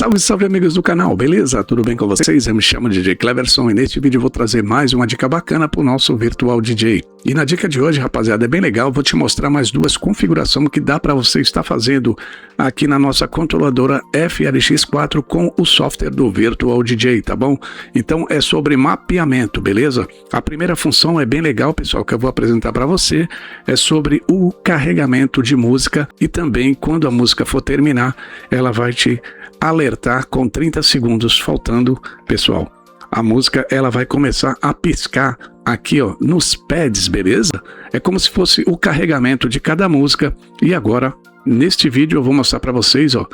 Salve, salve amigos do canal, beleza? Tudo bem com vocês? Eu me chamo DJ Cleverson e neste vídeo eu vou trazer mais uma dica bacana para o nosso Virtual DJ. E na dica de hoje, rapaziada, é bem legal, vou te mostrar mais duas configurações que dá para você estar fazendo aqui na nossa controladora FLX4 com o software do Virtual DJ, tá bom? Então é sobre mapeamento, beleza? A primeira função é bem legal, pessoal, que eu vou apresentar para você, é sobre o carregamento de música e também quando a música for terminar, ela vai te alertar com 30 segundos faltando, pessoal. A música ela vai começar a piscar aqui, ó, nos pads, beleza? É como se fosse o carregamento de cada música. E agora, neste vídeo eu vou mostrar para vocês, ó,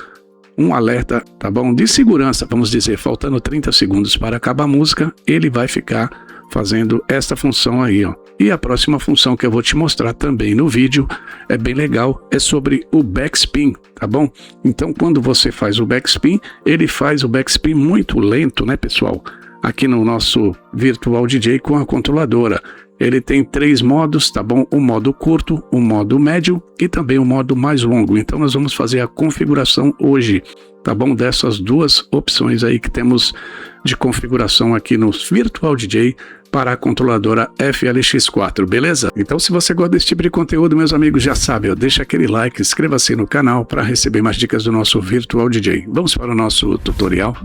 um alerta, tá bom? De segurança, vamos dizer, faltando 30 segundos para acabar a música, ele vai ficar fazendo esta função aí, ó. E a próxima função que eu vou te mostrar também no vídeo é bem legal, é sobre o backspin, tá bom? Então quando você faz o backspin, ele faz o backspin muito lento, né, pessoal? Aqui no nosso Virtual DJ com a controladora. Ele tem 3 modos, tá bom? O modo curto, o modo médio e também o modo mais longo. Então nós vamos fazer a configuração hoje, tá bom? Dessas duas opções aí que temos de configuração aqui no Virtual DJ para a controladora FLX4, beleza? Então se você gosta desse tipo de conteúdo, meus amigos, já sabe, ó, deixa aquele like, inscreva-se no canal para receber mais dicas do nosso Virtual DJ. Vamos para o nosso tutorial.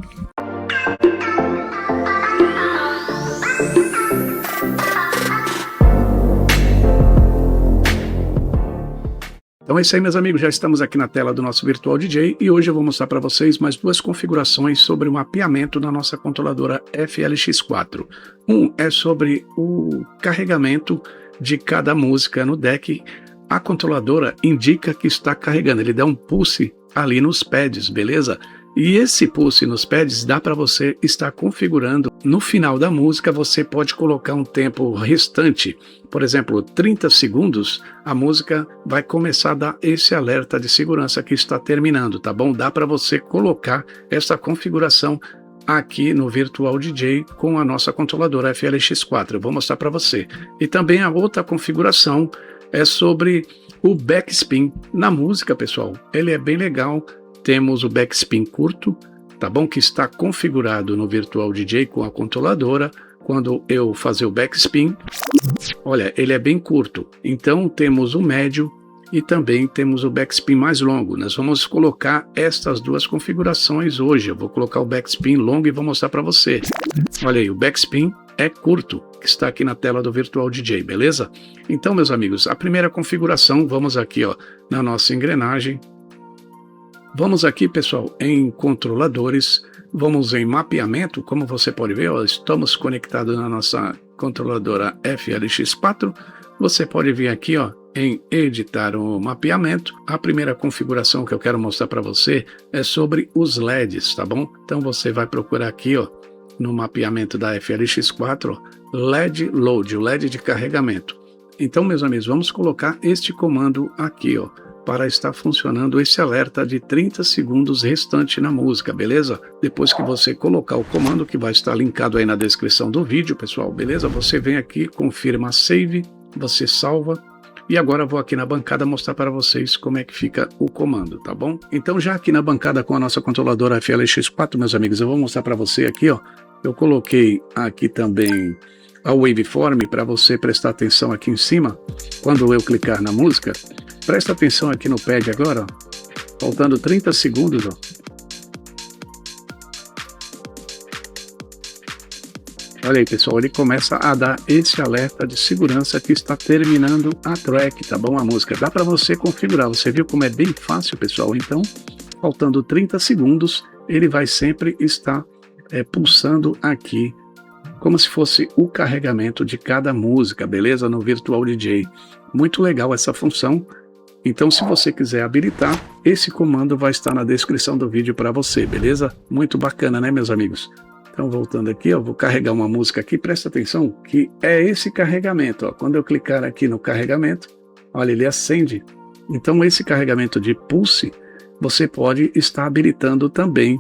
Então é isso aí, meus amigos, já estamos aqui na tela do nosso Virtual DJ e hoje eu vou mostrar para vocês mais duas configurações sobre o mapeamento da nossa controladora FLX4. Um é sobre o carregamento de cada música no deck. A controladora indica que está carregando, ele dá um pulse ali nos pads, beleza? E esse pulse nos pads dá para você estar configurando. No final da música você pode colocar um tempo restante, por exemplo, 30 segundos, a música vai começar a dar esse alerta de segurança que está terminando, tá bom? Dá para você colocar essa configuração aqui no Virtual DJ com a nossa controladora FLX4. Eu vou mostrar para você. E também a outra configuração é sobre o backspin na música, pessoal. Ele é bem legal. Temos o backspin curto, tá bom? Que está configurado no Virtual DJ com a controladora. Quando eu fazer o backspin, olha, ele é bem curto. Então temos o médio e também temos o backspin mais longo. Nós vamos colocar estas duas configurações hoje. Eu vou colocar o backspin longo e vou mostrar para você. Olha aí, o backspin é curto, que está aqui na tela do Virtual DJ, beleza? Então, meus amigos, a primeira configuração, vamos aqui, ó, na nossa engrenagem. Vamos aqui, pessoal, em controladores, vamos em mapeamento, como você pode ver, ó, estamos conectados na nossa controladora FLX4. Você pode vir aqui, ó, em editar o mapeamento. A primeira configuração que eu quero mostrar para você é sobre os LEDs, tá bom? Então você vai procurar aqui, ó, no mapeamento da FLX4, ó, LED Load, o LED de carregamento. Então, meus amigos, vamos colocar este comando aqui, ó, para estar funcionando esse alerta de 30 segundos restante na música, beleza? Depois que você colocar o comando, que vai estar linkado aí na descrição do vídeo, pessoal, beleza? Você vem aqui, confirma save, você salva, e agora eu vou aqui na bancada mostrar para vocês como é que fica o comando, tá bom? Então já aqui na bancada com a nossa controladora FLX4, meus amigos, eu vou mostrar para você aqui, ó, eu coloquei aqui também a waveform para você prestar atenção aqui em cima, quando eu clicar na música. Presta atenção aqui no pad agora, ó. Faltando 30 segundos, ó. Olha aí, pessoal, ele começa a dar esse alerta de segurança que está terminando a track, tá bom? A música. Dá para você configurar, você viu como é bem fácil, pessoal? Então, faltando 30 segundos, ele vai sempre estar pulsando aqui, como se fosse o carregamento de cada música, beleza? No Virtual DJ. Muito legal essa função. Então, se você quiser habilitar, esse comando vai estar na descrição do vídeo para você, beleza? Muito bacana, né, meus amigos? Então, voltando aqui, eu vou carregar uma música aqui, presta atenção, que é esse carregamento, ó. Quando eu clicar aqui no carregamento, olha, ele acende. Então, esse carregamento de pulse, você pode estar habilitando também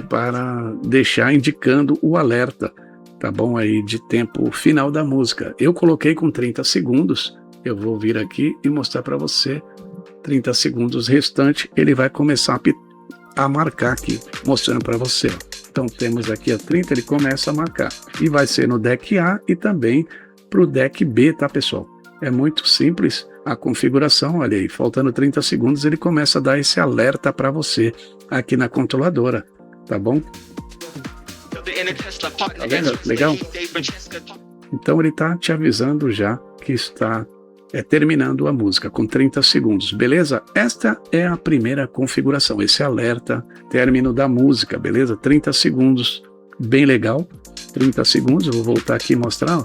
para deixar indicando o alerta, tá bom? Aí, de tempo final da música. Eu coloquei com 30 segundos, eu vou vir aqui e mostrar para você 30 segundos restante, ele vai começar a marcar aqui, mostrando para você, ó. Então temos aqui a 30, ele começa a marcar. E vai ser no deck A e também para o deck B, tá, pessoal? É muito simples a configuração, olha aí, faltando 30 segundos ele começa a dar esse alerta para você aqui na controladora, tá bom? Tá vendo? Legal? Então ele está te avisando já que está terminando a música com 30 segundos, beleza? Esta é a primeira configuração, esse alerta, término da música, beleza? 30 segundos, bem legal, 30 segundos, eu vou voltar aqui e mostrar, ó.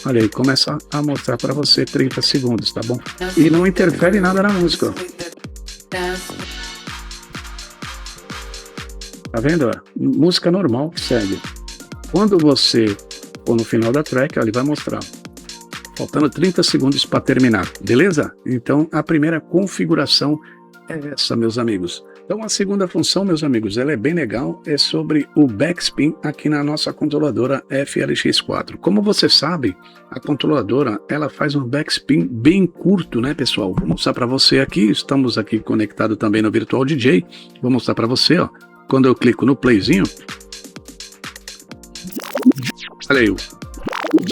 Olha aí, começa a mostrar para você 30 segundos, tá bom? E não interfere nada na música, ó. Tá vendo? Ó? Música normal que segue. Quando você for no final da track, ó, ele vai mostrar. Faltando 30 segundos para terminar, beleza? Então, a primeira configuração é essa, meus amigos. Então, a segunda função, meus amigos, ela é bem legal, é sobre o backspin aqui na nossa controladora FLX4. Como você sabe, a controladora, ela faz um backspin bem curto, né, pessoal? Vou mostrar para você aqui, estamos aqui conectados também no Virtual DJ. Vou mostrar para você, ó. Quando eu clico no playzinho, olha aí, o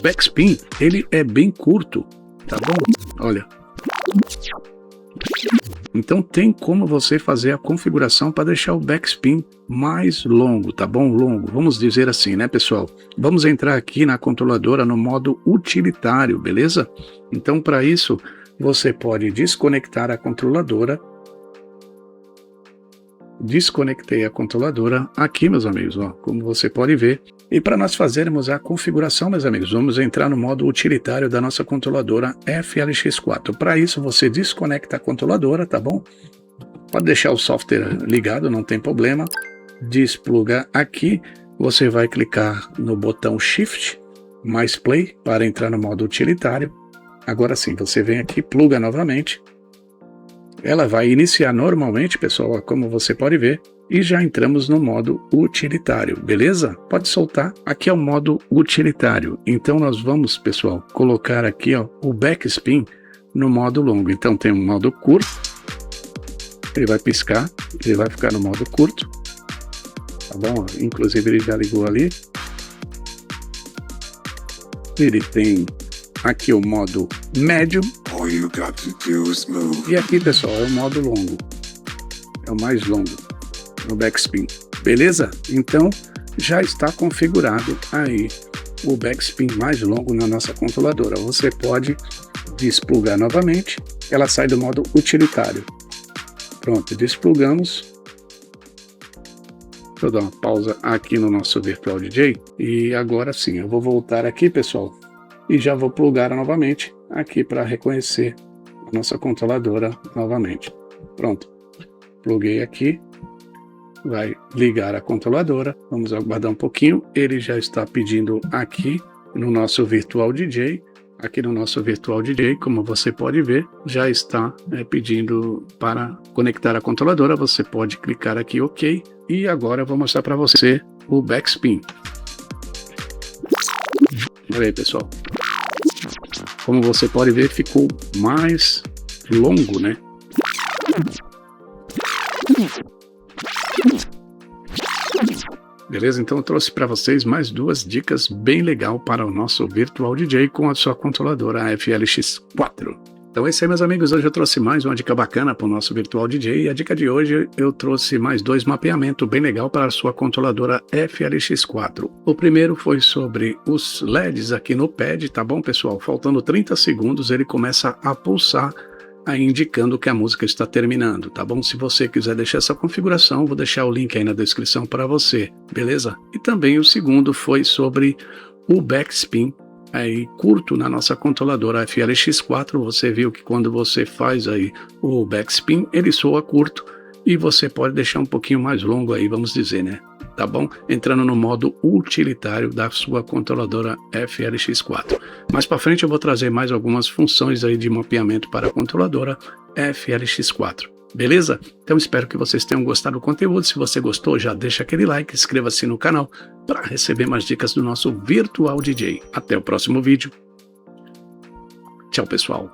backspin, ele é bem curto, tá bom? Olha. Então tem como você fazer a configuração para deixar o backspin mais longo, tá bom? Longo, vamos dizer assim, né, pessoal? Vamos entrar aqui na controladora no modo utilitário, beleza? Então para isso, você pode desconectar a controladora. Desconectei a controladora aqui, meus amigos, ó, como você pode ver. E para nós fazermos a configuração, meus amigos, vamos entrar no modo utilitário da nossa controladora FLX4. Para isso, você desconecta a controladora, tá bom? Pode deixar o software ligado, não tem problema. Despluga aqui, você vai clicar no botão Shift mais Play para entrar no modo utilitário. Agora sim, você vem aqui, pluga novamente. Ela vai iniciar normalmente, pessoal, como você pode ver, e já entramos no modo utilitário, beleza? Pode soltar, aqui é o modo utilitário. Então nós vamos, pessoal, colocar aqui, ó, o backspin no modo longo. Então tem um modo curto, ele vai piscar, ele vai ficar no modo curto, tá bom? Inclusive ele já ligou ali. Ele tem aqui o modo médio. E aqui, pessoal, é o modo longo. É o mais longo no backspin. Beleza? Então, já está configurado aí o backspin mais longo na nossa controladora. Você pode desplugar novamente. Ela sai do modo utilitário. Pronto, desplugamos. Deixa eu dar uma pausa aqui no nosso Virtual DJ. E agora sim, eu vou voltar aqui, pessoal. E já vou plugar novamente aqui para reconhecer a nossa controladora novamente. Pronto, pluguei aqui, vai ligar a controladora. Vamos aguardar um pouquinho, ele já está pedindo aqui no nosso Virtual DJ. Aqui no nosso Virtual DJ, como você pode ver, já está pedindo para conectar a controladora. Você pode clicar aqui OK. E agora eu vou mostrar para você o backspin. Olha aí, pessoal. Como você pode ver, ficou mais longo, né? Beleza? Então eu trouxe para vocês mais duas dicas bem legal para o nosso Virtual DJ com a sua controladora FLX4. Então é isso aí, meus amigos. Hoje eu trouxe mais uma dica bacana para o nosso Virtual DJ. E a dica de hoje eu trouxe mais dois mapeamentos bem legal para a sua controladora FLX4. O primeiro foi sobre os LEDs aqui no pad, tá bom, pessoal? Faltando 30 segundos ele começa a pulsar, aí indicando que a música está terminando, tá bom? Se você quiser deixar essa configuração, vou deixar o link aí na descrição para você, beleza? E também o segundo foi sobre o backspin aí curto na nossa controladora FLX4. Você viu que quando você faz aí o backspin, ele soa curto e você pode deixar um pouquinho mais longo aí, vamos dizer, né? Tá bom? Entrando no modo utilitário da sua controladora FLX4. Mais para frente eu vou trazer mais algumas funções aí de mapeamento para a controladora FLX4. Beleza? Então espero que vocês tenham gostado do conteúdo. Se você gostou, já deixa aquele like, inscreva-se no canal para receber mais dicas do nosso Virtual DJ. Até o próximo vídeo. Tchau, pessoal.